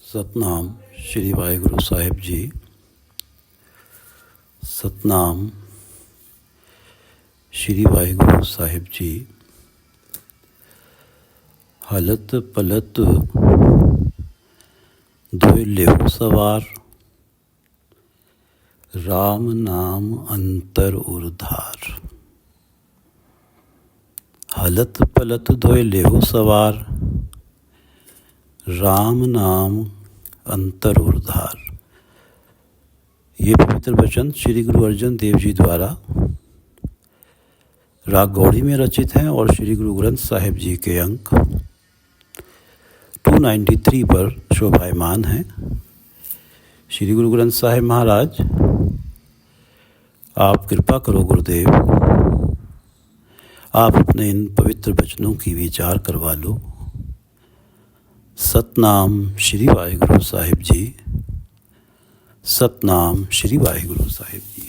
सतनाम श्री वाहिगुरु साहिब जी। सतनाम श्री वाहिगुरु साहिब जी। हलत पलत धोए लेहु सवार, राम नाम अंतर उर्धार। हलत पलत धोए लेहु सवार, राम नाम अंतर उर्धार। ये पवित्र वचन श्री गुरु अर्जन देव जी द्वारा राग गौड़ी में रचित हैं और श्री गुरु ग्रंथ साहिब जी के अंक 293 पर शोभायमान हैं। श्री गुरु ग्रंथ साहिब महाराज, आप कृपा करो गुरुदेव, आप अपने इन पवित्र वचनों की विचार करवा लो। सतनाम श्री वाहिगुरु साहिब जी। सतनाम श्री वाहिगुरु साहिब जी।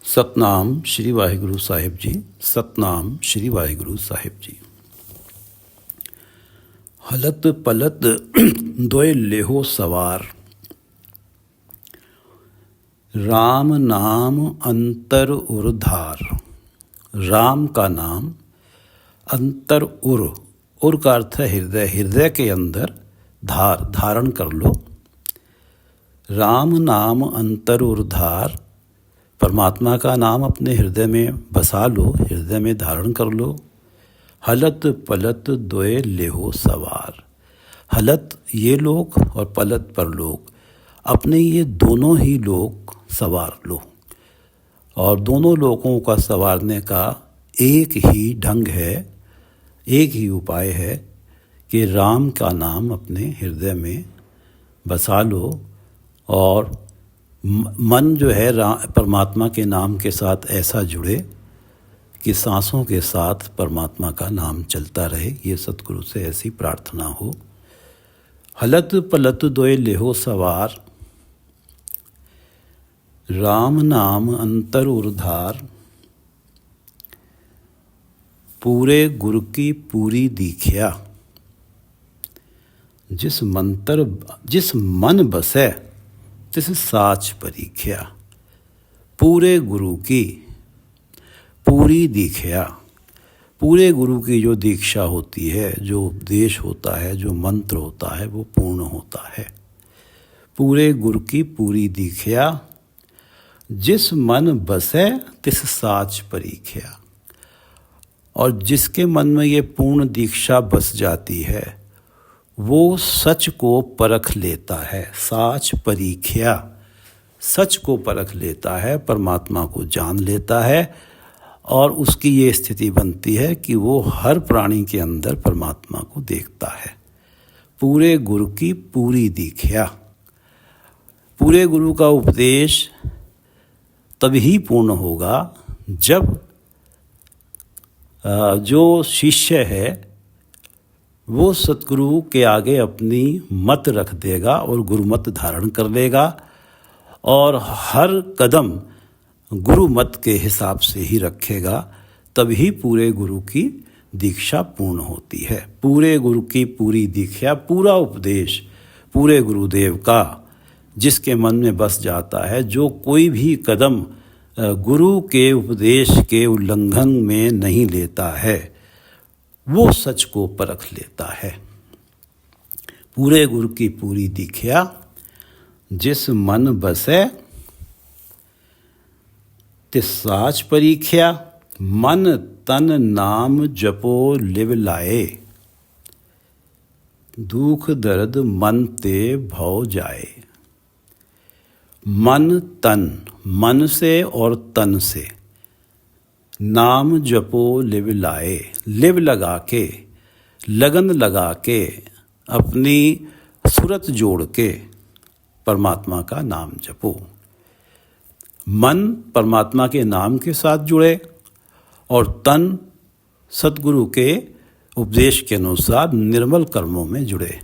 सतनाम श्री वाहिगुरु साहिब जी। सतनाम श्री वाहिगुरु साहिब जी। हलत पलत दोए लेहो सवार, राम नाम अंतर उर्धार। राम का नाम अंतर उर का अर्थ है हृदय, हृदय के अंदर धारण कर लो। राम नाम अंतर उर्धार, परमात्मा का नाम अपने हृदय में बसा लो, हृदय में धारण कर लो। हलत पलत दोए लेहो सवार। हलत ये लोग और पलत पर लोग, अपने ये दोनों ही लोग सवार लो। और दोनों लोगों का संवारने का एक ही ढंग है, एक ही उपाय है कि राम का नाम अपने हृदय में बसा लो और मन जो है परमात्मा के नाम के साथ ऐसा जुड़े कि सांसों के साथ परमात्मा का नाम चलता रहे। ये सतगुरु से ऐसी प्रार्थना हो। हलत पलत दोए लेहो सवार, राम नाम अंतर उर्धार। पूरे गुरु की पूरी दीख्या, जिस मन बसे तिस साच परीख्या। पूरे गुरु की पूरी दीख्या, पूरे गुरु की जो दीक्षा होती है, जो उपदेश होता है, जो मंत्र होता है, वो पूर्ण होता है। पूरे गुरु की पूरी दीख्या, जिस मन बसे तिस साच परीख्या। और जिसके मन में ये पूर्ण दीक्षा बस जाती है, वो सच को परख लेता है। साच परीख्या, सच को परख लेता है, परमात्मा को जान लेता है। और उसकी ये स्थिति बनती है कि वो हर प्राणी के अंदर परमात्मा को देखता है। पूरे गुरु की पूरी दीख्या, पूरे गुरु का उपदेश तभी पूर्ण होगा जब जो शिष्य है वो सतगुरु के आगे अपनी मत रख देगा और गुरुमत धारण कर लेगा और हर कदम गुरु मत के हिसाब से ही रखेगा, तभी पूरे गुरु की दीक्षा पूर्ण होती है। पूरे गुरु की पूरी दीक्षा, पूरा उपदेश पूरे गुरुदेव का जिसके मन में बस जाता है, जो कोई भी कदम गुरु के उपदेश के उल्लंघन में नहीं लेता है, वो सच को परख लेता है। पूरे गुरु की पूरी दीक्षा, जिस मन बसे तिस साच परीख्या। मन तन नाम जपो लिव लाए, दुख दर्द मन ते भव जाए। मन तन, मन से और तन से, नाम जपो लिव लाए। लिव लगा के, लगन लगा के, अपनी सूरत जोड़ के परमात्मा का नाम जपो। मन परमात्मा के नाम के साथ जुड़े और तन सतगुरु के उपदेश के अनुसार निर्मल कर्मों में जुड़े।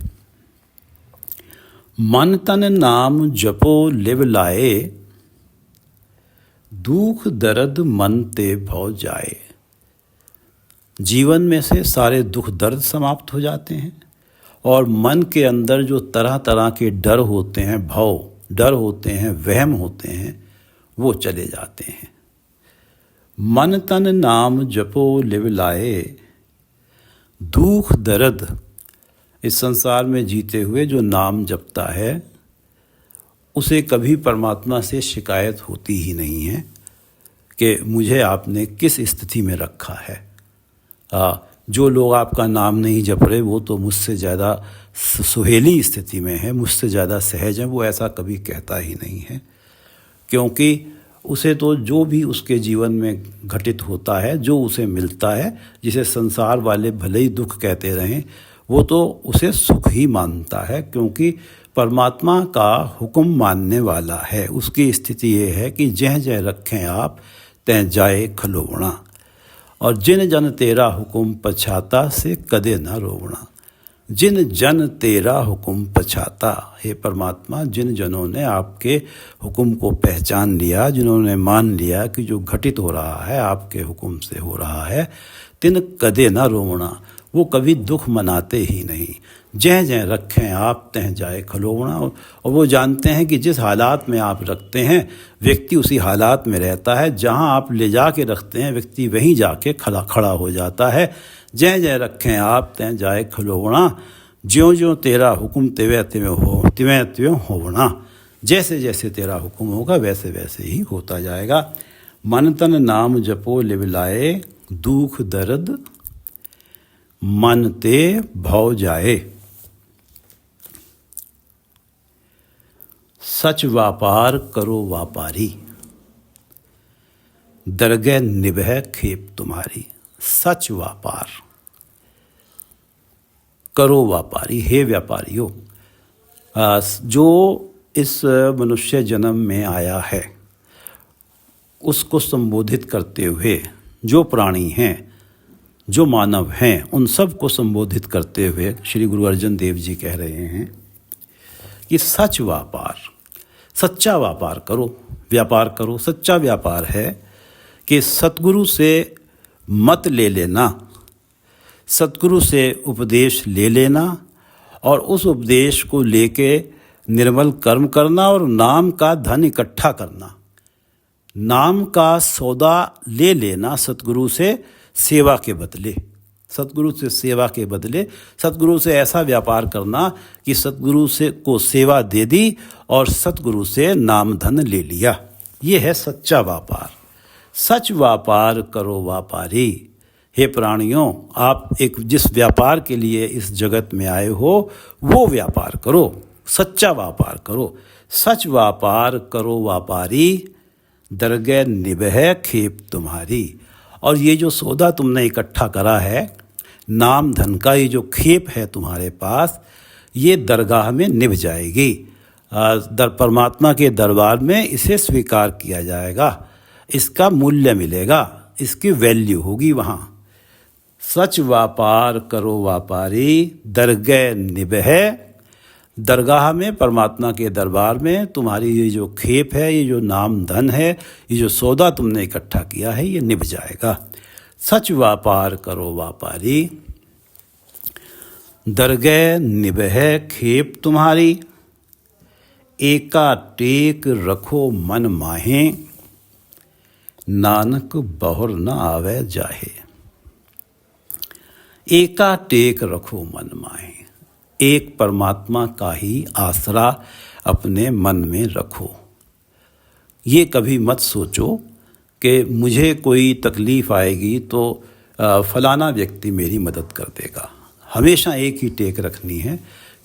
मन तन नाम जपो लिव लाए, दुख दर्द मन ते भौ जाए। जीवन में से सारे दुख दर्द समाप्त हो जाते हैं और मन के अंदर जो तरह तरह के डर होते हैं, भव डर होते हैं, वहम होते हैं, वो चले जाते हैं। मन तन नाम जपो लिव लाए, दुख दर्द। इस संसार में जीते हुए जो नाम जपता है उसे कभी परमात्मा से शिकायत होती ही नहीं है कि मुझे आपने किस स्थिति में रखा है। जो लोग आपका नाम नहीं जप रहे वो तो मुझसे ज़्यादा सुहेली स्थिति में है, मुझसे ज़्यादा सहज है, वो ऐसा कभी कहता ही नहीं है। क्योंकि उसे तो जो भी उसके जीवन में घटित होता है, जो उसे मिलता है, जिसे संसार वाले भले ही दुख कहते रहें, वो तो उसे सुख ही मानता है, क्योंकि परमात्मा का हुक्म मानने वाला है। उसकी स्थिति ये है कि जह जह रखें आप तह जाए खलोवणा, और जिन जन तेरा हुक्म पछाता से कदे न रोवणा। जिन जन तेरा हुक्म पछाता, हे परमात्मा, जिन जनों ने आपके हुक्म को पहचान लिया, जिन्होंने मान लिया कि जो घटित हो रहा है आपके हुक्म से हो रहा है, तिन कदे न रोवणा, वो कभी दुख मनाते ही नहीं। जह जह रखें आप तह जाए खलोवणा, और वो जानते हैं कि जिस हालात में आप रखते हैं व्यक्ति उसी हालात में रहता है। जहाँ आप ले जा के रखते हैं व्यक्ति वहीं जाके खड़ा हो जाता है। जह जह रखें आप तह जाए खलोवणा, ज्यों ज्यों तेरा हुक्म तिवें त्यों होवणा। जैसे जैसे तेरा हुक्म होगा वैसे वैसे ही होता जाएगा। मन तन नाम जपो लिव लाए, दुख दर्द मन ते भौ जाए। सच व्यापार करो व्यापारी, दरगह निभह खेप तुम्हारी। सच व्यापार करो व्यापारी, हे व्यापारियों। जो इस मनुष्य जन्म में आया है उसको संबोधित करते हुए, जो प्राणी हैं, जो मानव हैं, उन सब को संबोधित करते हुए श्री गुरु अर्जन देव जी कह रहे हैं कि सच व्यापार, सच्चा व्यापार करो, व्यापार करो। सच्चा व्यापार है कि सतगुरु से मत ले लेना, सतगुरु से उपदेश ले लेना और उस उपदेश को लेके निर्मल कर्म करना और नाम का धन इकट्ठा करना। नाम का सौदा ले लेना सतगुरु से सेवा के बदले, सतगुरु से सेवा के बदले सतगुरु से ऐसा व्यापार करना कि सतगुरु से को सेवा दे दी और सतगुरु से नाम धन ले लिया। ये है सच्चा व्यापार। सच व्यापार करो व्यापारी। हे प्राणियों, आप एक जिस व्यापार के लिए इस जगत में आए हो वो व्यापार करो, सच्चा व्यापार करो। सच व्यापार करो व्यापारी, दरगह निभह खेप तुम्हारी। और ये जो सौदा तुमने इकट्ठा करा है, नाम धन का ये जो खेप है तुम्हारे पास, ये दरगाह में निभ जाएगी। परमात्मा के दरबार में इसे स्वीकार किया जाएगा, इसका मूल्य मिलेगा, इसकी वैल्यू होगी वहाँ। सच व्यापार करो व्यापारी, दरगह निभह। दरगाह में, परमात्मा के दरबार में तुम्हारी ये जो खेप है, ये जो नाम धन है, ये जो सौदा तुमने इकट्ठा किया है, ये निभ जाएगा। सच व्यापार करो व्यापारी, दरगह निभह खेप तुम्हारी। एका टेक रखो मन माहे, नानक बहुर न आवे जाहे। एका टेक रखो मन माहे, एक परमात्मा का ही आसरा अपने मन में रखो। ये कभी मत सोचो कि मुझे कोई तकलीफ़ आएगी तो फलाना व्यक्ति मेरी मदद कर देगा। हमेशा एक ही टेक रखनी है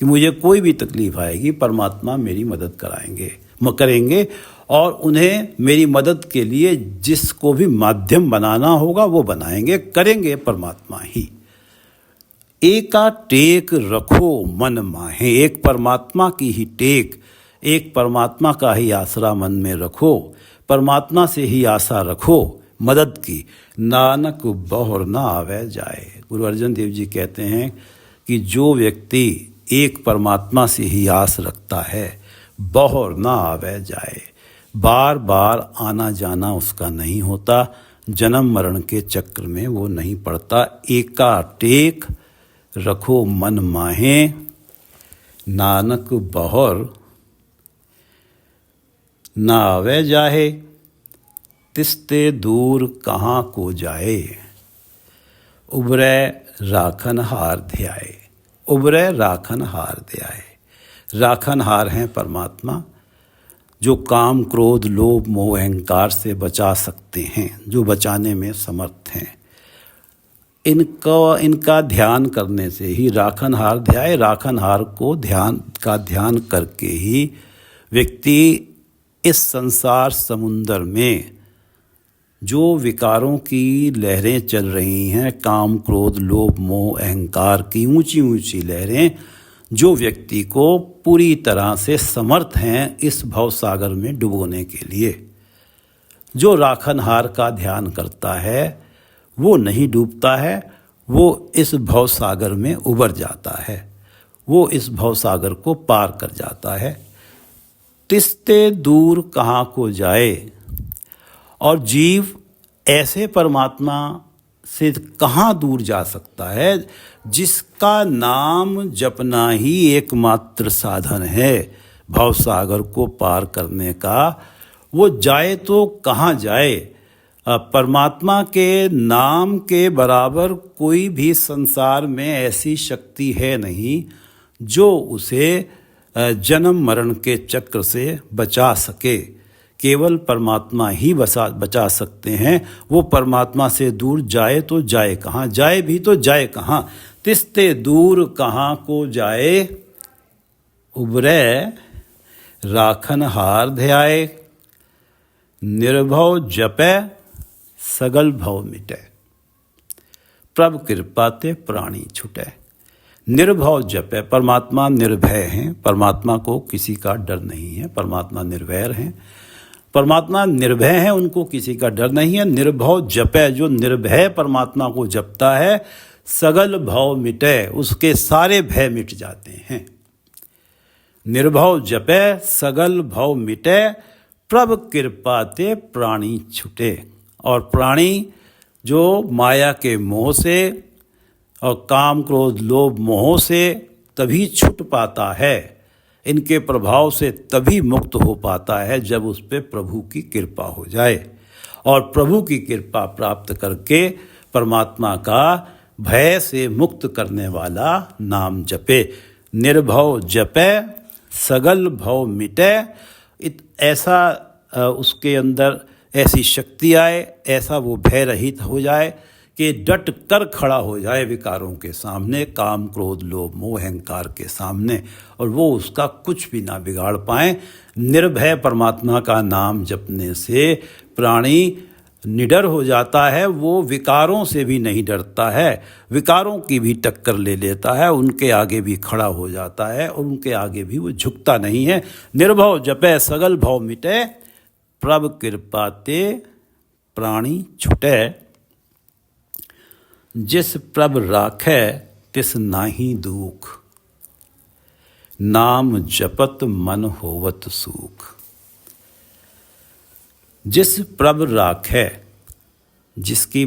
कि मुझे कोई भी तकलीफ़ आएगी परमात्मा मेरी मदद करेंगे और उन्हें मेरी मदद के लिए जिसको भी माध्यम बनाना होगा वो बनाएंगे, करेंगे परमात्मा ही। एका टेक रखो मन माहे, एक परमात्मा की ही टेक, एक परमात्मा का ही आसरा मन में रखो, परमात्मा से ही आशा रखो मदद की। नानक बहुर न आवे जाए, गुरु अर्जन देव जी कहते हैं कि जो व्यक्ति एक परमात्मा से ही आस रखता है, बहुर ना आवे जाए, बार बार आना जाना उसका नहीं होता, जन्म मरण के चक्र में वो नहीं पड़ता। एका टेक रखो मन माहे, नानक बहुर ना आवे जाहे, तिस्ते दूर कहाँ को जाए, उबरे राखन हार ध्याए। उबरे राखन हार ध्याए। राखन हार हैं परमात्मा, जो काम क्रोध लोभ मोह अहंकार से बचा सकते हैं, जो बचाने में समर्थ हैं। इनका ध्यान करने से ही राखन हार ध्याए। राखन हार को ध्यान करके ही व्यक्ति इस संसार समुंदर में जो विकारों की लहरें चल रही हैं, काम क्रोध लोभ मोह अहंकार की ऊंची ऊंची लहरें, जो व्यक्ति को पूरी तरह से समर्थ हैं इस भवसागर में डुबोने के लिए। जो राखनहार का ध्यान करता है वो नहीं डूबता है, वो इस भवसागर में उबर जाता है, वो इस भवसागर को पार कर जाता है। तिस्ते दूर कहाँ को जाए। और जीव ऐसे परमात्मा से कहाँ दूर जा सकता है जिसका नाम जपना ही एकमात्र साधन है भवसागर को पार करने का। वो जाए तो कहाँ जाए। परमात्मा के नाम के बराबर कोई भी संसार में ऐसी शक्ति है नहीं जो उसे जन्म मरण के चक्र से बचा सके। केवल परमात्मा ही बचा सकते हैं। वो परमात्मा से दूर जाए तो जाए कहाँ, जाए भी तो जाए कहाँ। तिस्ते दूर कहाँ को जाए, उबरे राखन हार ध्याए। निर्भव जपे सगल भव मिटे, प्रभ कृपा ते प्राणी छुटे। निर्भव जपे, परमात्मा निर्भय हैं, परमात्मा को किसी का डर नहीं है, परमात्मा निर्भय हैं, परमात्मा निर्भय है, उनको किसी का डर नहीं है। निर्भव जपे, जो निर्भय परमात्मा को जपता है, सगल भव मिटे, उसके सारे भय मिट जाते हैं। निर्भव जपे सगल भव मिटे, प्रभ कृपा ते प्राणी छुटे। और प्राणी जो माया के मोह से और काम क्रोध लोभ मोह से तभी छूट पाता है, इनके प्रभाव से तभी मुक्त हो पाता है जब उस पे प्रभु की कृपा हो जाए। और प्रभु की कृपा प्राप्त करके परमात्मा का भय से मुक्त करने वाला नाम जपे। निर्भव जपे सगल भव मिटे। ऐसा उसके अंदर ऐसी शक्ति आए, ऐसा वो भय रहित हो जाए कि डट कर खड़ा हो जाए विकारों के सामने, काम क्रोध लोभ मोह अहंकार के सामने, और वो उसका कुछ भी ना बिगाड़ पाए। निर्भय परमात्मा का नाम जपने से प्राणी निडर हो जाता है। वो विकारों से भी नहीं डरता है, विकारों की भी टक्कर ले लेता है, उनके आगे भी खड़ा हो जाता है और उनके आगे भी वो झुकता नहीं है। निर्भव जपे सगल भव मिटे, प्रभ कृपा ते प्राणी छुटे। जिस प्रभ राखै तिस नाहि दुख, नाम जपत मन होवत सुख। जिस प्रभ राखै, जिसे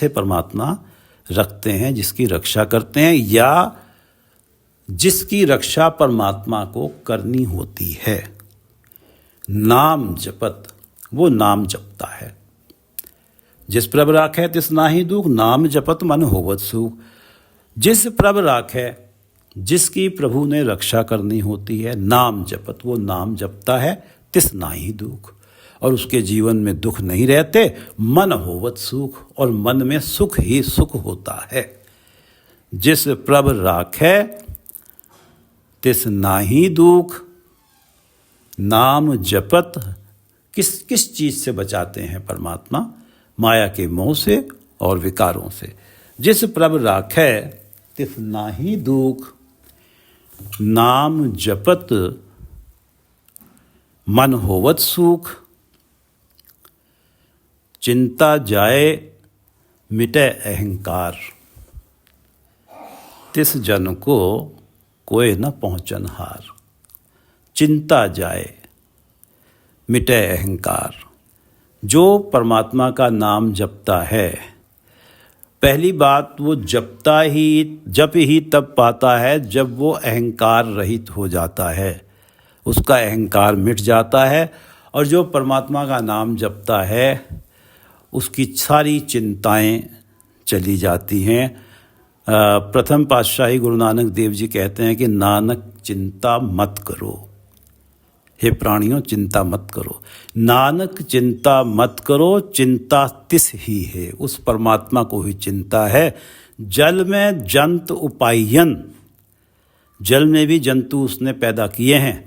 परमात्मा रखते हैं, जिसकी रक्षा करते हैं, या जिसकी रक्षा परमात्मा को करनी होती है, नाम जपत, वो नाम जपता है। जिस प्रभ राखै तिस नाहि दुख, नाम जपत मन होवत सुख। जिस प्रभ राखै, जिसकी प्रभु ने रक्षा करनी होती है, नाम जपत, वो नाम जपता है, तिस नाहि दुख, और उसके जीवन में दुख नहीं रहते। मन होवत सुख, और मन में सुख ही सुख होता है। जिस प्रभ राखै तिस नाहि दुख, नाम जपत। किस चीज से बचाते हैं परमात्मा? माया के मोह से और विकारों से। जिस प्रभ राखै तिस नाहि दुख, नाम जपत मन होवत सुख। चिंता जाए मिटे अहंकार, तिस जन को कोय न पहुँचन हार। चिंता जाए मिटे अहंकार। जो परमात्मा का नाम जपता है, पहली बात वो जप ही तब पाता है जब वो अहंकार रहित हो जाता है, उसका अहंकार मिट जाता है। और जो परमात्मा का नाम जपता है उसकी सारी चिंताएं चली जाती हैं। प्रथम पातशाही गुरु नानक देव जी कहते हैं कि नानक चिंता मत करो, हे प्राणियों चिंता मत करो। नानक चिंता मत करो, चिंता तिस ही है, उस परमात्मा को ही चिंता है। जल में जंत उपायन, जल में भी जंतु उसने पैदा किए हैं।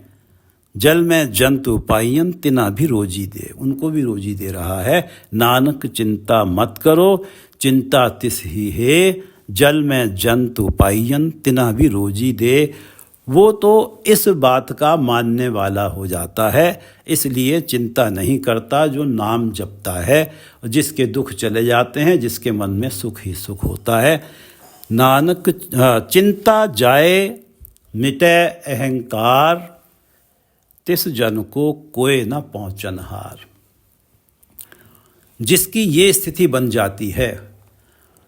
जल में जंतु उपायन तिना भी रोजी दे, उनको भी रोजी दे रहा है। नानक चिंता मत करो, चिंता तिस ही है। जल में जंतु उपायन तिना भी रोजी दे। वो तो इस बात का मानने वाला हो जाता है, इसलिए चिंता नहीं करता जो नाम जपता है। जिसके दुख चले जाते हैं, जिसके मन में सुख ही सुख होता है। नानक चिंता जाए मिटे अहंकार। तिस जन को कोय न पहुँचन हार। जिसकी ये स्थिति बन जाती है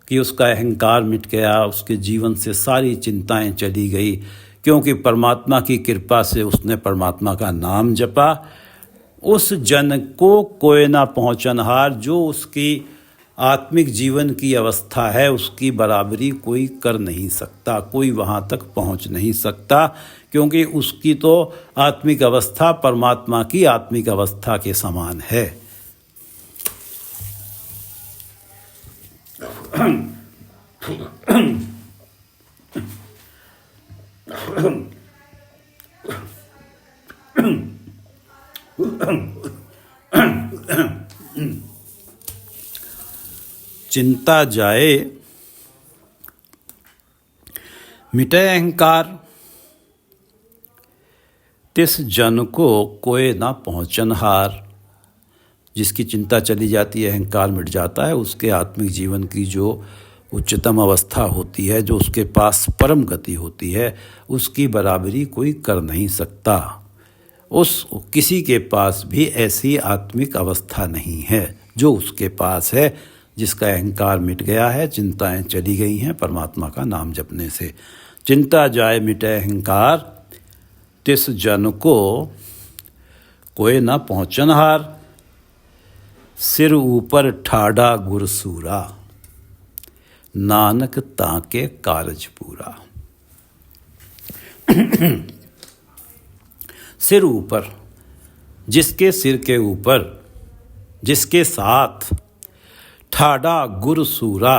कि उसका अहंकार मिट गया, उसके जीवन से सारी चिंताएं चली गई, क्योंकि परमात्मा की कृपा से उसने परमात्मा का नाम जपा। उस जन को कोय ना पहुँचन हार। जो उसकी आत्मिक जीवन की अवस्था है उसकी बराबरी कोई कर नहीं सकता, कोई वहाँ तक पहुँच नहीं सकता, क्योंकि उसकी तो आत्मिक अवस्था परमात्मा की आत्मिक अवस्था के समान है। चिंता जाए मिटे अहंकार। तिस जन को कोय ना पहुँचन हार। जिसकी चिंता चली जाती है, अहंकार मिट जाता है, उसके आत्मिक जीवन की जो उच्चतम अवस्था होती है, जो उसके पास परम गति होती है, उसकी बराबरी कोई कर नहीं सकता। उस किसी के पास भी ऐसी आत्मिक अवस्था नहीं है जो उसके पास है, जिसका अहंकार मिट गया है, चिंताएं चली गई हैं परमात्मा का नाम जपने से। चिंता जाए मिटे अहंकार। तिस जन को कोय न पहुँचन हार। सिर ऊपर ठाड़ा गुरसूरा। नानक ताके कारज पूरा। सिर ऊपर, जिसके सिर के ऊपर, जिसके साथ ठाड़ा गुरसूरा।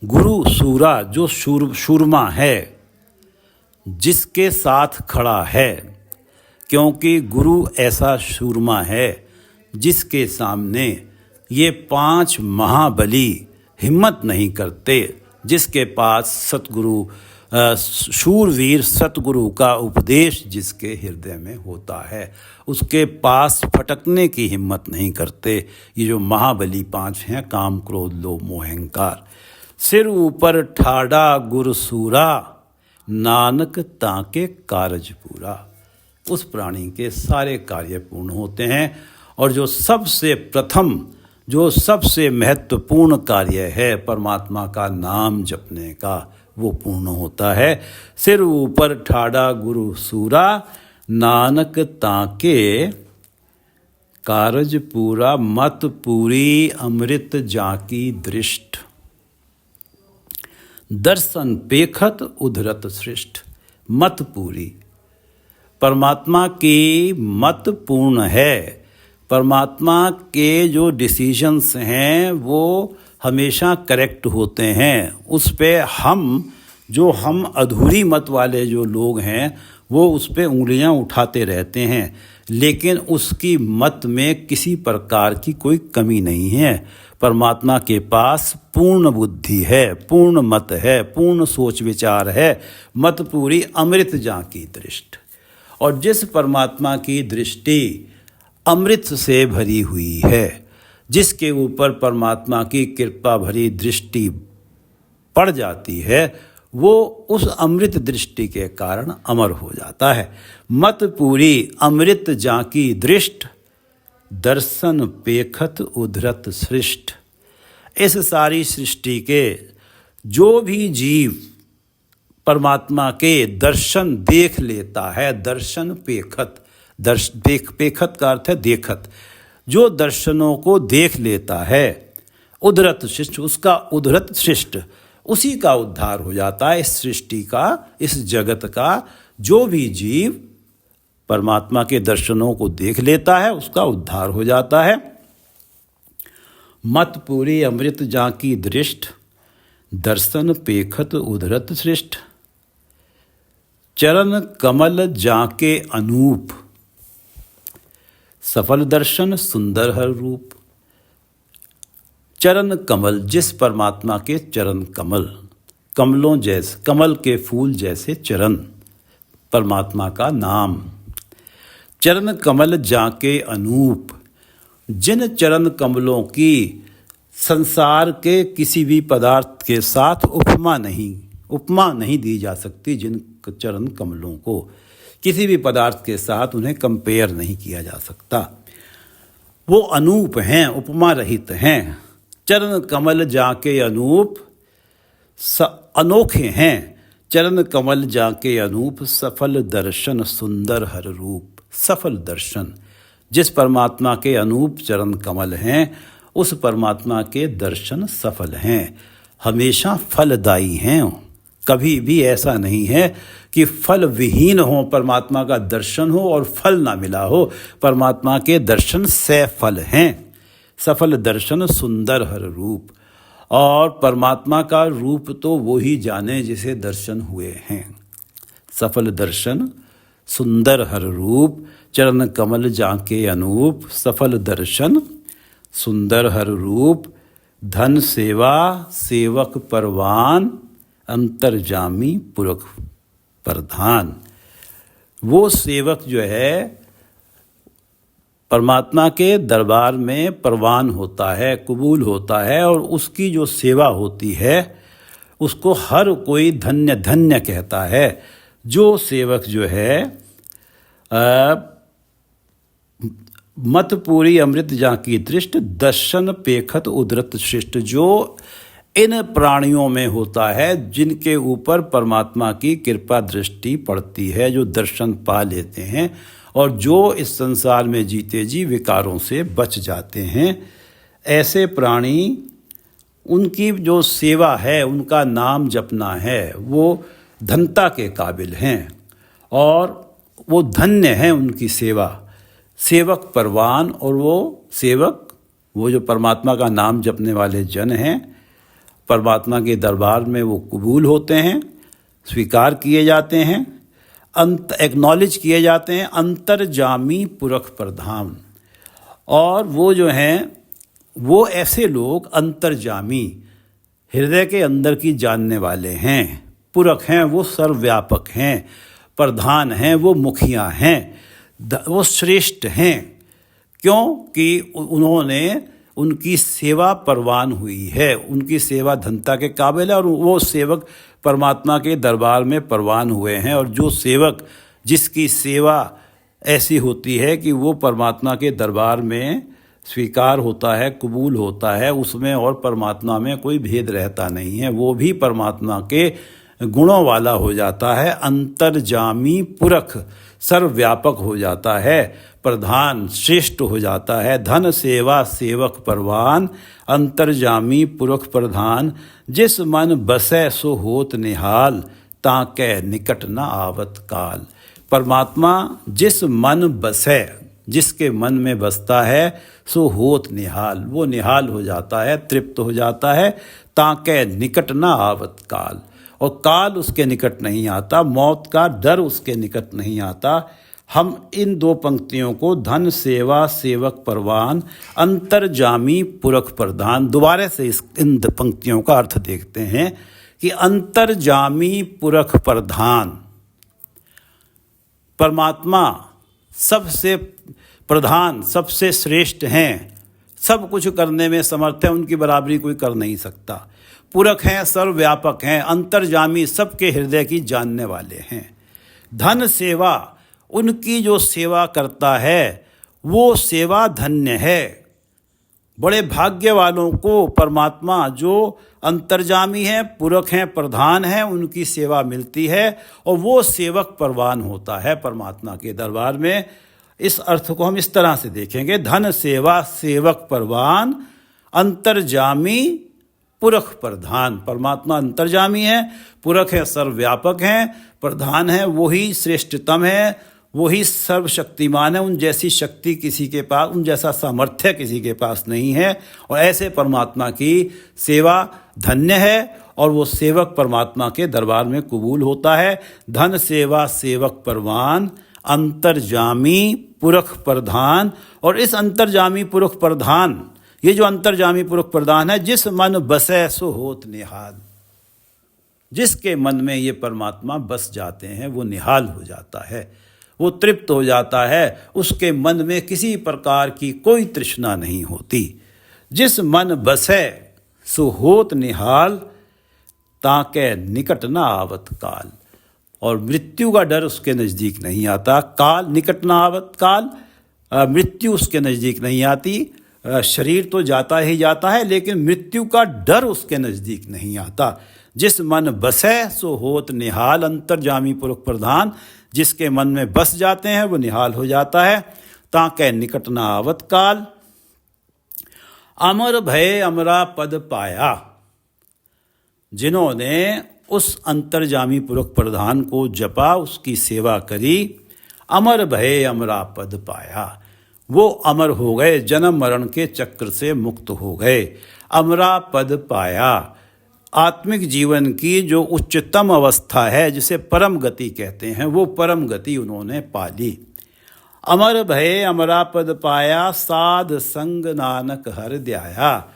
गुरु सूरा जो शूरमा है, जिसके साथ खड़ा है, क्योंकि गुरु ऐसा शूरमा है जिसके सामने ये 5 महाबली हिम्मत नहीं करते, जिसके पास सतगुरु शूरवीर सतगुरु का उपदेश जिसके हृदय में होता है, उसके पास फटकने की हिम्मत नहीं करते। ये जो महाबली 5 हैं, काम क्रोध लोभ मोह अहंकार। सिर ऊपर ठाड़ा गुरसूरा। नानक ताके कारज पूरा। उस प्राणी के सारे कार्य पूर्ण होते हैं। और जो सबसे प्रथम, जो सबसे महत्वपूर्ण कार्य है परमात्मा का नाम जपने का, वो पूर्ण होता है। सिर ऊपर ठाड़ा गुरु सूरा। नानक ताके कारज पूरा। मत पूरी अमृत जाकी दृष्ट। दर्शन पेखत उधरत सृष्ट। मत पूरी, परमात्मा की मत पूर्ण है। परमात्मा के जो डिसीजंस हैं वो हमेशा करेक्ट होते हैं। उस पे हम अधूरी मत वाले जो लोग हैं वो उस पे उंगलियां उठाते रहते हैं, लेकिन उसकी मत में किसी प्रकार की कोई कमी नहीं है। परमात्मा के पास पूर्ण बुद्धि है, पूर्ण मत है, पूर्ण सोच विचार है। मत पूरी अमृत जाकी दृष्टि। और जिस परमात्मा की दृष्टि अमृत से भरी हुई है, जिसके ऊपर परमात्मा की कृपा भरी दृष्टि पड़ जाती है, वो उस अमृत दृष्टि के कारण अमर हो जाता है। मत पूरी अमृत जाकी दृष्ट, दर्शन पेखत उधरत सृष्ट। इस सारी सृष्टि के जो भी जीव परमात्मा के दर्शन देख लेता है, दर्शन पेखत, पेखत का अर्थ है देखत, जो दर्शनों को देख लेता है, उधरत सृष्ट, उसका उधरत सृष्ट, उसी का उद्धार हो जाता है। इस सृष्टि का, इस जगत का जो भी जीव परमात्मा के दर्शनों को देख लेता है, उसका उद्धार हो जाता है। मत पूरी अमृत जाकी दृष्ट, दर्शन पेखत उधरत सृष्ट। चरण कमल जाके अनूप, सफल दर्शन सुंदर हर रूप। चरण कमल, जिस परमात्मा के चरण कमल, कमलों जैसे, कमल के फूल जैसे चरण, परमात्मा का नाम। चरण कमल जाके अनूप, जिन चरण कमलों की संसार के किसी भी पदार्थ के साथ उपमा नहीं दी जा सकती। जिन चरण कमलों को किसी भी पदार्थ के साथ उन्हें कंपेयर नहीं किया जा सकता, वो अनूप हैं, उपमा रहित हैं। चरण कमल जाके अनूप, अनोखे हैं। चरण कमल जाके अनूप, सफल दर्शन सुंदर हर रूप। सफल दर्शन, जिस परमात्मा के अनूप चरण कमल हैं, उस परमात्मा के दर्शन सफल हैं, हमेशा फलदायी हैं। कभी भी ऐसा नहीं है कि फल विहीन हो, परमात्मा का दर्शन हो और फल ना मिला हो। परमात्मा के दर्शन सफल हैं। सफल दर्शन सुंदर हर रूप, और परमात्मा का रूप तो वो ही जाने जिसे दर्शन हुए हैं। सफल दर्शन सुंदर हर रूप, चरण कमल जाके अनूप, सफल दर्शन सुंदर हर रूप। धन सेवा सेवक परवान, अंतर्जामी पुरख प्रधान। वो सेवक जो है परमात्मा के दरबार में परवान होता है, कबूल होता है, और उसकी जो सेवा होती है उसको हर कोई धन्य धन्य कहता है। जो सेवक जो है मत पूरी अमृत जाकी दृष्ट, दर्शन पेखत उधरत सृष्ट, जो इन प्राणियों में होता है जिनके ऊपर परमात्मा की कृपा दृष्टि पड़ती है, जो दर्शन पा लेते हैं और जो इस संसार में जीते जी विकारों से बच जाते हैं, ऐसे प्राणी, उनकी जो सेवा है, उनका नाम जपना है, वो धन्यता के काबिल हैं और वो धन्य हैं उनकी सेवा। सेवक परवान, और वो सेवक, वो जो परमात्मा का नाम जपने वाले जन हैं, परमात्मा के दरबार में वो कबूल होते हैं, स्वीकार किए जाते हैं, एक्नॉलेज किए जाते हैं। अंतर्जामी पुरख प्रधान, और वो जो हैं वो ऐसे लोग अंतर्जामी, हृदय के अंदर की जानने वाले हैं। पुरख हैं, वो सर्वव्यापक हैं। प्रधान हैं, वो मुखिया हैं, वो श्रेष्ठ हैं। क्योंकि उन्होंने, उनकी सेवा परवान हुई है, उनकी सेवा धन्यता के काबिल है, और वो सेवक परमात्मा के दरबार में परवान हुए हैं। और जो सेवक, जिसकी सेवा ऐसी होती है कि वो परमात्मा के दरबार में स्वीकार होता है, कबूल होता है, उसमें और परमात्मा में कोई भेद रहता नहीं है, वो भी परमात्मा के गुणों वाला हो जाता है। अंतर्जामी पुरख, सर्वव्यापक हो जाता है, प्रधान, श्रेष्ठ हो जाता है। धन सेवा सेवक परवान, अंतर्जामी पुरख प्रधान। जिस मन बसै सो होत निहाल, ताकै निकट न आवत काल। परमात्मा जिस मन बसै, जिसके मन में बसता है, सो होत निहाल, वो निहाल हो जाता है, तृप्त हो जाता है। ताकै निकट न आवत काल, और काल उसके निकट नहीं आता, मौत का डर उसके निकट नहीं आता। हम इन दो पंक्तियों को, धन सेवा सेवक परवान, अंतर्जामी पुरख प्रधान, दोबारा से इन पंक्तियों का अर्थ देखते हैं कि अंतर्जामी पुरख प्रधान, परमात्मा सबसे प्रधान, सबसे श्रेष्ठ हैं, सब कुछ करने में समर्थ है, उनकी बराबरी कोई कर नहीं सकता। पुरख हैं, सर्वव्यापक हैं, अंतर्जामी, सबके हृदय की जानने वाले हैं। धन सेवा, उनकी जो सेवा करता है वो सेवा धन्य है। बड़े भाग्य वालों को परमात्मा जो अंतर्जामी हैं, पुरख हैं, प्रधान हैं, उनकी सेवा मिलती है और वो सेवक परवान होता है परमात्मा के दरबार में। इस अर्थ को हम इस तरह से देखेंगे, धन सेवा सेवक परवान, अंतर्जामी पुरख प्रधान। परमात्मा अंतर्जामी है, पुरख है, सर्वव्यापक हैं, प्रधान है, वही श्रेष्ठतम है, वही सर्वशक्तिमान है। उन जैसी शक्ति किसी के पास, उन जैसा सामर्थ्य किसी के पास नहीं है। और ऐसे परमात्मा की सेवा धन्य है और वो सेवक परमात्मा के दरबार में कबूल होता है। धन सेवा सेवक परवान, अंतर्जामी पुरख प्रधान। और इस अंतर्जामी पुरख प्रधान, ये जो अंतर्जामी पुरख प्रधान है, जिस मन बसै सो होत निहाल। जिसके मन में ये परमात्मा बस जाते हैं वो निहाल हो जाता है, वो तृप्त हो जाता है, उसके मन में किसी प्रकार की कोई तृष्णा नहीं होती। जिस मन बसै सो होत निहाल, ताके निकट न आवत काल। और मृत्यु का डर उसके नज़दीक नहीं आता। काल निकट न आवत काल, मृत्यु उसके नज़दीक नहीं आती। शरीर तो जाता ही जाता है, लेकिन मृत्यु का डर उसके नज़दीक नहीं आता। जिस मन बसै सो होत निहाल, अंतर्जामी पुरख प्रधान, जिसके मन में बस जाते हैं वो निहाल हो जाता है। ताके निकट न आवत काल, अमर भय अमरा पद पाया। जिन्होंने उस अंतर्जामी पुरख प्रधान को जपा, उसकी सेवा करी, अमर भय अमरा पद पाया, वो अमर हो गए, जन्म मरण के चक्र से मुक्त हो गए। अमरा पद पाया, आत्मिक जीवन की जो उच्चतम अवस्था है, जिसे परम गति कहते हैं, वो परम गति उन्होंने पाली। अमर भय अमरा पद पाया, साध संग नानक हर ध्याया।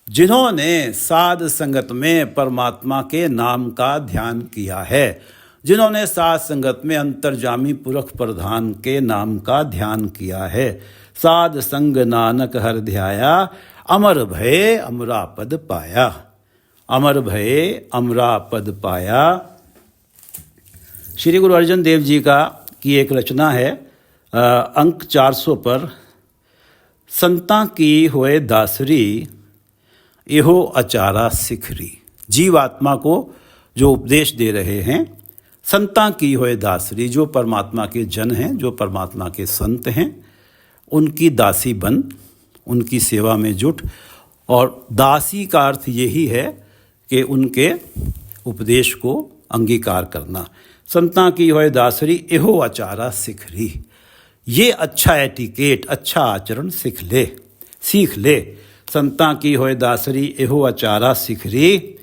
जिन्होंने साध संगत में परमात्मा के नाम का ध्यान किया है, जिन्होंने साध संगत में अंतर्जामी पुरख प्रधान के नाम का ध्यान किया है, साध संग नानक हर ध्याया, अमर भय अमरा पद पाया। अमर भय अमरा पद पाया। श्री गुरु अर्जन देव जी की एक रचना है, अंक 400 पर, संतां की होए दासरी, इहो अचारा सिखरी। जीवात्मा को जो उपदेश दे रहे हैं, संतां की होए दासरी, जो परमात्मा के जन हैं, जो परमात्मा के संत हैं, उनकी दासी बन, उनकी सेवा में जुट। और दासी का अर्थ यही है कि उनके उपदेश को अंगीकार करना। संतां की होए दासरी, इहो आचारा सिखरी। ये अच्छा एटिकेट, अच्छा आचरण सीख ले। संतां की होए दासरी, इहो आचारा सिखरी,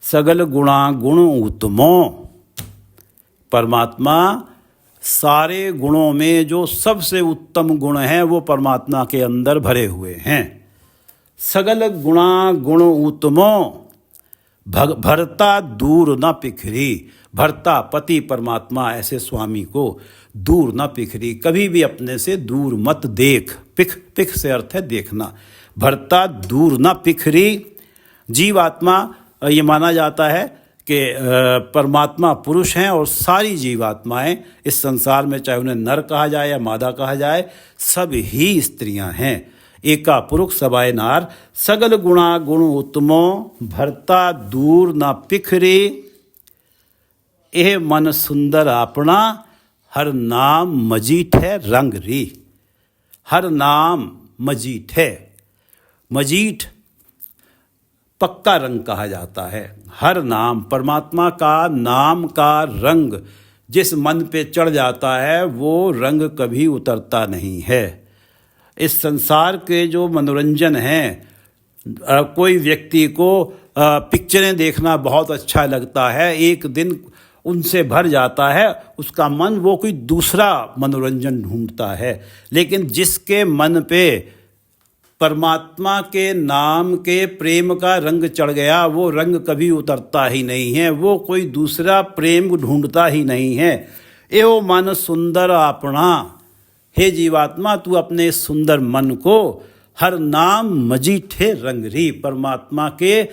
सगल गुणा गुण उत्तमो। परमात्मा सारे गुणों में जो सबसे उत्तम गुण हैं वो परमात्मा के अंदर भरे हुए हैं। सगल गुणा गुण उत्तमो, भरता दूर न पिखरी। भरता पति परमात्मा ऐसे स्वामी को दूर न पिखरी, कभी भी अपने से दूर मत देख। पिख से अर्थ है देखना। भरता दूर न पिखरी। जीवात्मा, ये माना जाता है कि परमात्मा पुरुष हैं और सारी जीवात्माएं इस संसार में, चाहे उन्हें नर कहा जाए या मादा कहा जाए, सब ही स्त्रियां हैं। एका पुरुष सबाए नार, सगल गुणा गुण उत्तमो, भरता दूर न पिखरी। एह मन सुंदर आपना, हर नाम मजीठ है रंग री। हर नाम मजीठ है। मजीठ पक्का रंग कहा जाता है। हर नाम, परमात्मा का नाम का रंग जिस मन पे चढ़ जाता है वो रंग कभी उतरता नहीं है। इस संसार के जो मनोरंजन हैं, कोई व्यक्ति को पिक्चरें देखना बहुत अच्छा लगता है, एक दिन उनसे भर जाता है, उसका मन वो कोई दूसरा मनोरंजन ढूंढता है। लेकिन जिसके मन पे परमात्मा के नाम के प्रेम का रंग चढ़ गया, वो रंग कभी उतरता ही नहीं है, वो कोई दूसरा प्रेम ढूंढता ही नहीं है। एहो मन सुंदर अपना, हे जीवात्मा तू अपने सुंदर मन को हर नाम मजीठे रंग री, परमात्मा के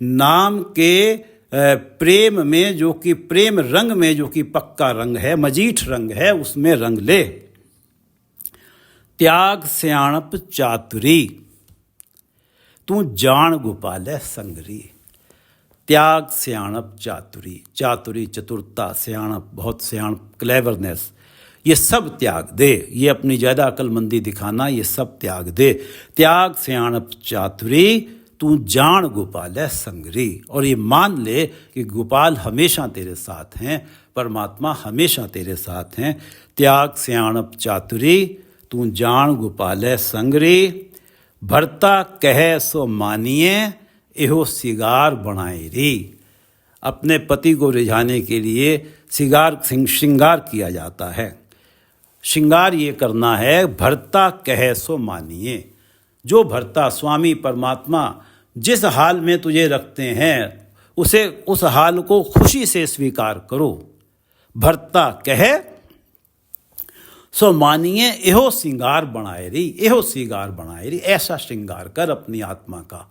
नाम के प्रेम में, जो कि प्रेम रंग में, जो कि पक्का रंग है, मजीठ रंग है, उसमें रंग ले। त्याग सियाणप चातुरी, तू जान गोपाल संगरी। त्याग सियाणप चातुरी, चातुरी चतुरता, सियाणप बहुत सियाण, क्लेवरनेस, ये सब त्याग दे। ये अपनी ज़्यादा अक्लमंदी दिखाना, ये सब त्याग दे। त्याग सियाणप चातुरी, तू जान गोपाल संगरी। और ये मान ले कि गोपाल हमेशा तेरे साथ हैं, परमात्मा हमेशा तेरे साथ हैं। त्याग सियाणप चातुरी, तू जान गोपाल संगरी। भरता कहे सो मानिए, एहो सिगार बनाए री। अपने पति को रिझाने के लिए श्रृंगार किया जाता है। श्रृंगार ये करना है, भरता कहे सो मानिए। जो भरता स्वामी परमात्मा जिस हाल में तुझे रखते हैं, उसे उस हाल को खुशी से स्वीकार करो। भरता कहे सो मानिए, एहो श्रृंगार बनाए री, एहो श्रृंगार बनाए री। ऐसा श्रृंगार कर अपनी आत्मा का,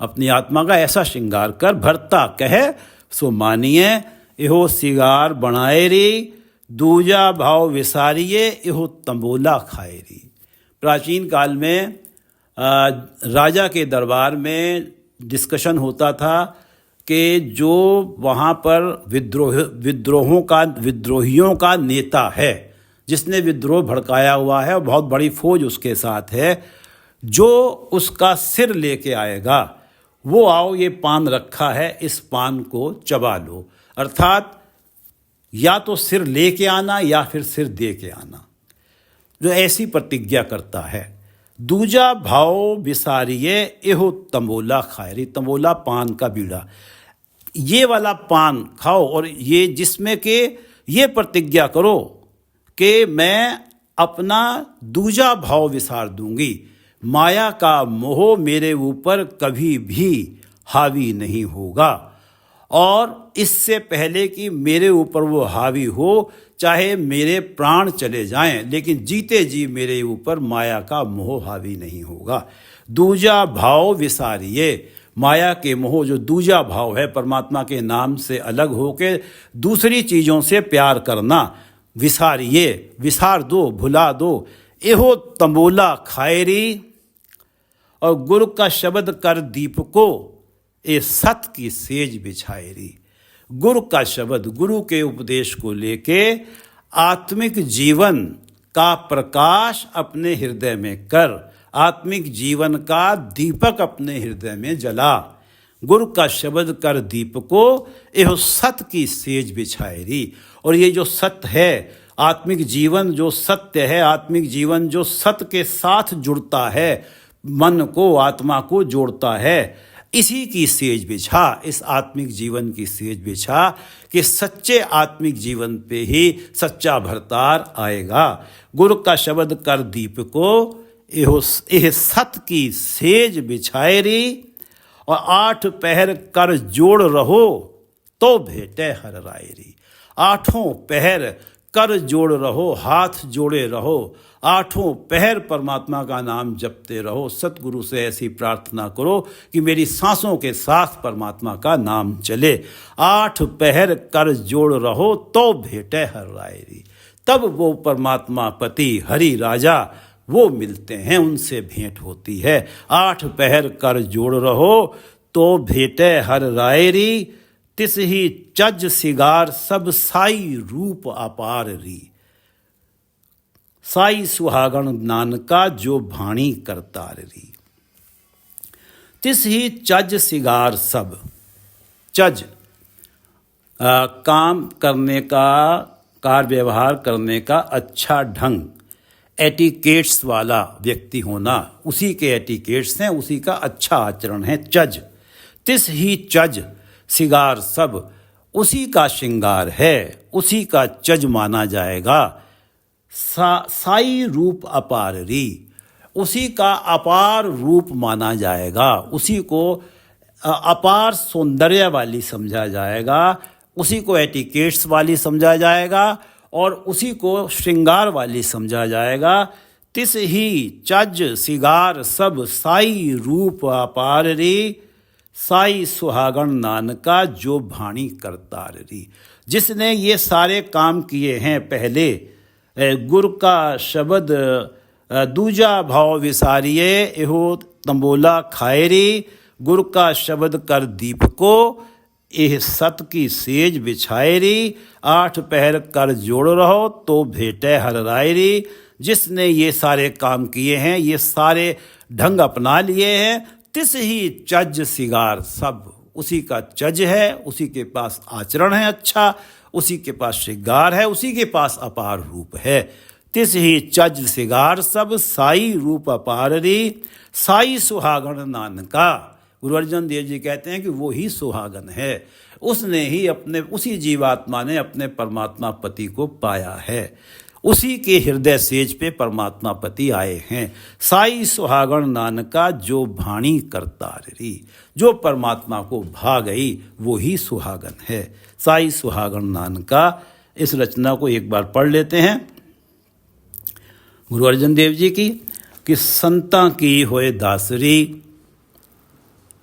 अपनी आत्मा का ऐसा श्रृंगार कर। भरता कहे सो मानिए, एहो श्रृंगार बनाए री। दूजा भाव विसारिये, एहो तंबोला खाए री। प्राचीन काल में राजा के दरबार में डिस्कशन होता था कि जो वहाँ पर विद्रोहियों का नेता है, जिसने विद्रोह भड़काया हुआ है और बहुत बड़ी फौज उसके साथ है, जो उसका सिर लेके आएगा, वो आओ ये पान रखा है, इस पान को चबा लो। अर्थात या तो सिर लेके आना या फिर सिर दे के आना, जो ऐसी प्रतिज्ञा करता है। दूजा भाव विसारिये, एहो तंबोला खायरी। तंबोला पान का बीड़ा, ये वाला पान खाओ और ये जिसमें के ये प्रतिज्ञा करो कि मैं अपना दूजा भाव विसार दूंगी, माया का मोह मेरे ऊपर कभी भी हावी नहीं होगा। और इससे पहले कि मेरे ऊपर वो हावी हो, चाहे मेरे प्राण चले जाएं, लेकिन जीते जी मेरे ऊपर माया का मोह हावी नहीं होगा। दूजा भाव विसारिये, माया के मोह, जो दूजा भाव है, परमात्मा के नाम से अलग होके दूसरी चीज़ों से प्यार करना, विसारिये, विसार दो, भुला दो। एहो तंबोला खायरी। और गुरु का शब्द कर दीप को, ए सत की सेज बिछाएरी। गुरु का शब्द, गुरु के उपदेश को लेके आत्मिक जीवन का प्रकाश अपने हृदय में कर, आत्मिक जीवन का दीपक अपने हृदय में जला। गुरु का शब्द कर दीप को, एहो सत की सेज बिछाएरी। और ये जो सत्य है, आत्मिक जीवन जो सत्य है, आत्मिक जीवन जो सत्य के साथ जुड़ता है, मन को, आत्मा को जोड़ता है, इसी की सेज बिछा, इस आत्मिक जीवन की सेज बिछा कि सच्चे आत्मिक जीवन पे ही सच्चा भरतार आएगा। गुरु का शब्द कर दीप को, एह सत की सेज बिछाएरी। और 8 पहर कर जोड़ रहो, तो भेटे हर रायरी। 8 पहर कर जोड़ रहो, हाथ जोड़े रहो, 8 पहर परमात्मा का नाम जपते रहो। सतगुरु से ऐसी प्रार्थना करो कि मेरी सांसों के साथ परमात्मा का नाम चले। 8 पहर कर जोड़ रहो, तो भेटे हर रायरी। तब वो परमात्मा पति हरि राजा वो मिलते हैं, उनसे भेंट होती है। 8 पहर कर जोड़ रहो, तो भेटे हर रायरी। तिस ही चज सिगार सब साई रूप अपार री। साई सुहागण नानका जो भाणी करतार री। तिस ही चज सिगार सब, चज काम करने का, कार व्यवहार करने का अच्छा ढंग, एटिकेट्स वाला व्यक्ति होना, उसी के एटिकेट्स हैं, उसी का अच्छा आचरण है चज। तिस ही चज सिगार सब, उसी का श्रृंगार है, उसी का चज माना जाएगा। साई रूप अपार री, उसी का अपार रूप माना जाएगा, उसी को अपार सौंदर्य वाली समझा जाएगा, उसी को एटिकेट्स वाली समझा जाएगा और उसी को श्रृंगार वाली समझा जाएगा। तिस ही चज सिगार सब साई रूप अपार री। साई सुहागण नानका जो भाणी करतार री। जिसने ये सारे काम किए हैं पहले, गुर का शब्द दूजा भाव विसारिये एहो तंबोला खाएरी। गुर का शब्द कर दीप को एह सत की सेज बिछाएरी। 8 पहर कर जोड़ रहो तो भेटे हर रायरी। जिसने ये सारे काम किए हैं, ये सारे ढंग अपना लिए हैं, तिस ही चज सिगार सब। उसी का चज है, उसी के पास आचरण है अच्छा, उसी के पास श्रृंगार है, उसी के पास अपार रूप है। तिस ही चज सिगार सब साई रूप अपार री। साई सुहागण नानका। गुरु अर्जन देव जी कहते हैं कि वो ही सुहागन है। उसने ही उसी जीवात्मा ने अपने परमात्मा पति को पाया है। उसी के हृदय सेज पे परमात्मा पति आए हैं। साई सुहागण नानका जो भाणी करतार री। जो परमात्मा को भा गई वो ही सुहागन है। साई सुहागण नानका। इस रचना को एक बार पढ़ लेते हैं गुरु अर्जन देव जी की। कि संतां की होए दासरी,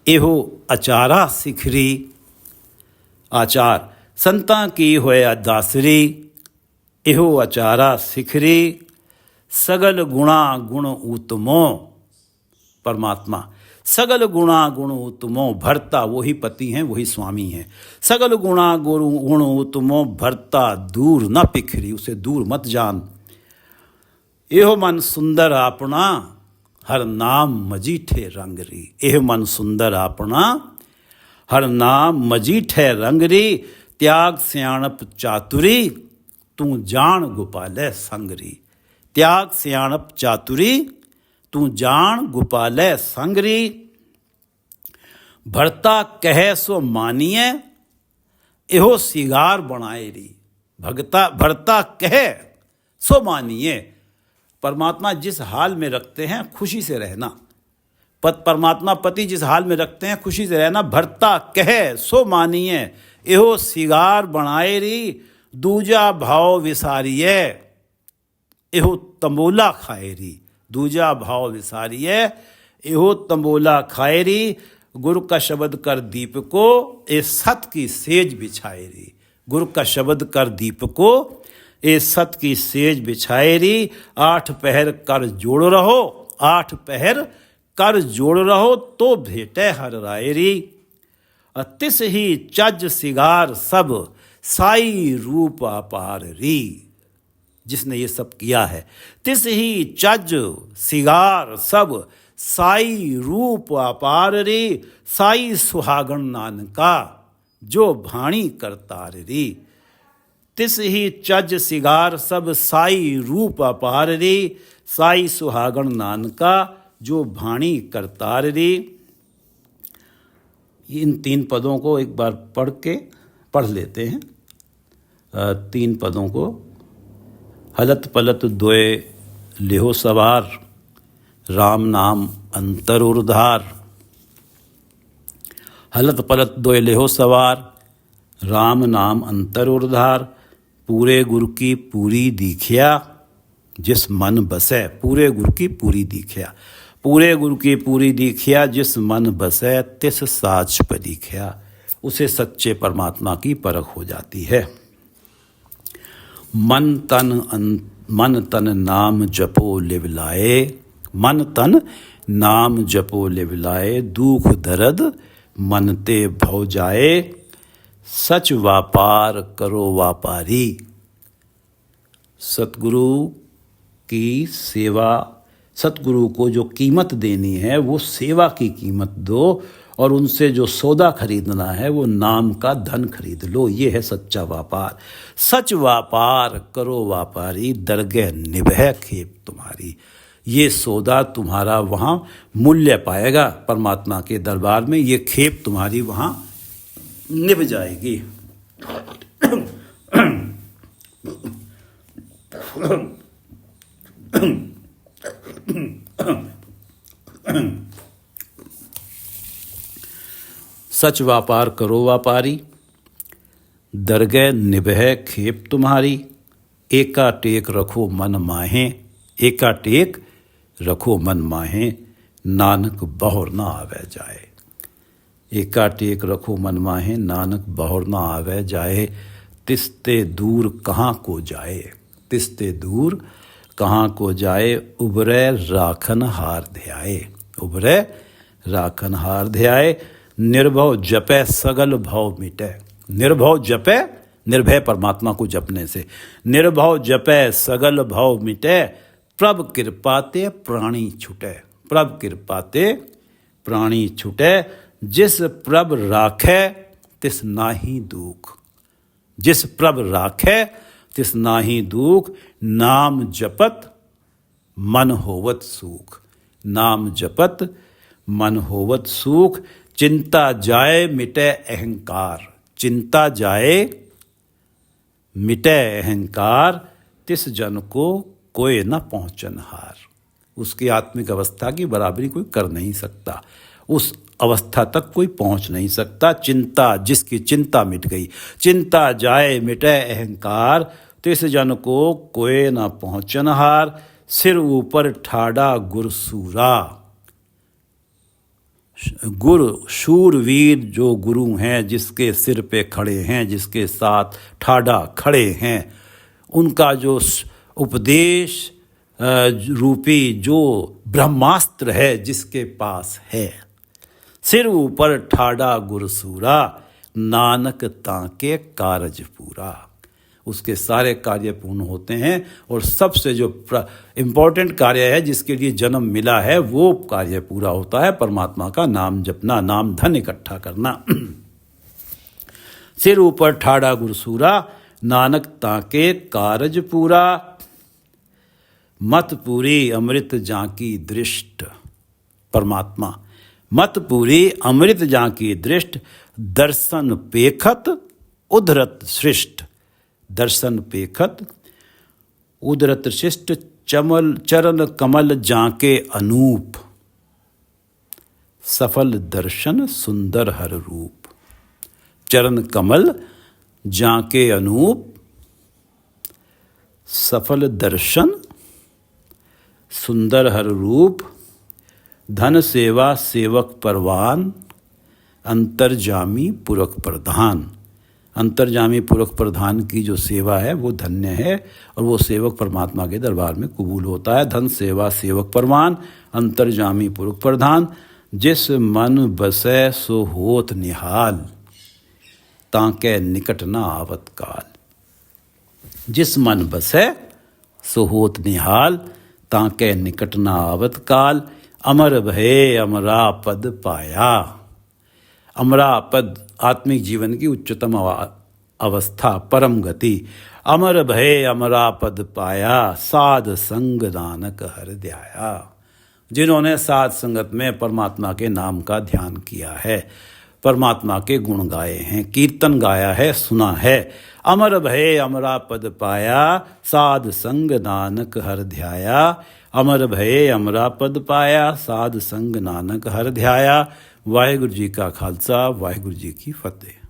एहो आचारा सिखरी। आचार संतां की होए दासरी, एहो आचारा सिखरी। सगल गुणा गुण उत्तमो। परमात्मा सगल गुणा गुण उत्तमो। भरता वही पति हैं, वही स्वामी हैं। सगल गुणा गुण उत्तमो भरता दूर न पिखरी। उसे दूर मत जान। एहो मन सुंदर आपना, हर नाम मजीठे रंगरी। एह मन सुंदर आपना, हर नाम मजीठे रंगरी। त्याग सियाणप चातुरी, तू जान गोपालै संगरी। त्याग सियाणप चातुरी, तू जान गोपालै संगरी। भरता कहे सो मानिए, एहो सिगार बनाएरी। भरता कहे सो मानिए। परमात्मा जिस हाल में रखते हैं खुशी से रहना। परमात्मा पति जिस हाल में रखते हैं खुशी से रहना। भरता कहे सो मानिए, एहो सिगार बनाएरी। दूजा भाव विसारिये, एहो तंबोला खाएरी। दूजा भाव विसारिये, एहो तंबोला खाएरी। गुरु का शब्द कर दीप को, ए सत की सेज बिछाएरी। गुरु का शब्द कर दीप को, ए सत की सेज बिछाएरी। 8 पहर कर जोड़ रहो, 8 पहर कर जोड़ रहो तो भेटे हर रायरी। तिस ही चज सिगार सब साई रूप अपार री। जिसने ये सब किया है, तिस ही चज सिगार सब साई रूप अपार री। साई सुहागण नानका जो भाणी करतार री। तिस ही चज सिगार सब साई रूप अपार री। साई सुहागण नानका जो भाणी करतार री। इन 3 पदों को एक बार पढ़ लेते हैं। 3 पदों को। हलत पलत दोए लेहो सवार, राम नाम अंतर उर्धार। हलत पलत दोए लेहो सवार, राम नाम अंतर उर्धार। पूरे गुरु की पूरी दीखिया, जिस मन बसे। पूरे गुरु की पूरी दीखिया। पूरे गुरु की पूरी दीखिया, जिस मन बसे तिस साच परीखिया। उसे सच्चे परमात्मा की परख हो जाती है। मन तन नाम जपो लिवलाए। मन तन नाम जपो लिवलाए। दुख दर्द मन ते भव जाए। सच व्यापार करो व्यापारी। सतगुरु की सेवा, सतगुरु को जो कीमत देनी है वो सेवा की कीमत दो, और उनसे जो सौदा खरीदना है वो नाम का धन खरीद लो। ये है सच्चा व्यापार। सच व्यापार करो व्यापारी, दरगह निभह खेप तुम्हारी। ये सौदा तुम्हारा वहाँ मूल्य पाएगा परमात्मा के दरबार में। ये खेप तुम्हारी वहाँ निभ जाएगी। सच व्यापार करो व्यापारी, दरगह निभह खेप तुम्हारी। एका टेक रखो मन माहे। एका टेक रखो मन माहे, नानक बहुर ना आवे जाए। एका टेक रखो मन माहे, नानक बहुर ना आवे जाए। तिसते दूर कहाँ को जाए, तिसते दूर कहाँ को जाए। उबरे राखन हार ध्याए, उबरे राखन हार ध्याए। निर्भव जपे सगल भव मिटे, निर्भव जपे, निर्भय परमात्मा को जपने से। निर्भव जपे सगल भव मिटे, प्रभ कृपाते प्राणी छुटे, प्रभ कृपाते प्राणी छुटे। जिस प्रभ राखे तिस नाहि दुख, जिस प्रभ राखे तिस नाहि दुख। नाम जपत मन होवत सुख, नाम जपत मन होवत सुख। चिंता जाए मिटे अहंकार, चिंता जाए मिटे अहंकार। तिस जन को कोई न पहुँचन हार, उसकी आत्मिक अवस्था की बराबरी कोई कर नहीं सकता, उस अवस्था तक कोई पहुंच नहीं सकता। चिंता, जिसकी चिंता मिट गई, चिंता जाए मिटे अहंकार। तिस जन को कोई न पहुँचन हार। सिर ऊपर ठाड़ा गुरसूरा, गुरु शूरवीर जो गुरु हैं, जिसके सिर पे खड़े हैं, जिसके साथ ठाड़ा खड़े हैं, उनका जो उपदेश रूपी जो ब्रह्मास्त्र है जिसके पास है। सिर ऊपर ठाड़ा गुरसूरा, नानक ताके कारज पूरा। उसके सारे कार्य पूर्ण होते हैं और सबसे जो इम्पोर्टेंट कार्य है जिसके लिए जन्म मिला है वो कार्य पूरा होता है, परमात्मा का नाम जपना, नाम धन इकट्ठा करना। सिर ऊपर ठाड़ा गुरसूरा, नानक ताके कारज पूरा। मत पूरी अमृत जाकी दृष्ट, परमात्मा मत पूरी अमृत जाकी दृष्ट। दर्शन पेखत उधरत सृष्ट, दर्शन पेखत उधरत शिष्ट। चमल चरण कमल जाके अनूप, सफल दर्शन सुंदर हर रूप। चरण कमल जाके अनूप, सफल दर्शन सुंदर हर रूप। धन सेवा सेवक परवान, अंतर्जामी पुरख प्रधान। अंतर्जामी पुरख प्रधान की जो सेवा है वो धन्य है और वो सेवक परमात्मा के दरबार में कबूल होता है। धन सेवा सेवक परवान, अंतर्जामी पुरख प्रधान। जिस मन बसै सो होत निहाल, ताके निकट न आवत काल। जिस मन बसै सो होत निहाल, ताके निकट न आवत काल। अमर भये अमरा पद पाया, अमरा पद आत्मिक जीवन की उच्चतम अवस्था, परम गति। अमर भये अमरा पद पाया, साध संग नानक हर ध्याया। जिन्होंने साध संगत में परमात्मा के नाम का ध्यान किया है, परमात्मा के गुण गाए हैं, कीर्तन गाया है, सुना है। अमर भये अमरा पद पाया, साध संग नानक हर ध्याया। अमर भये अमरा पद पाया, साध संग नानक हर ध्याया। वाहिगुरु जी का खालसा, वाहिगुरु जी की फतेह।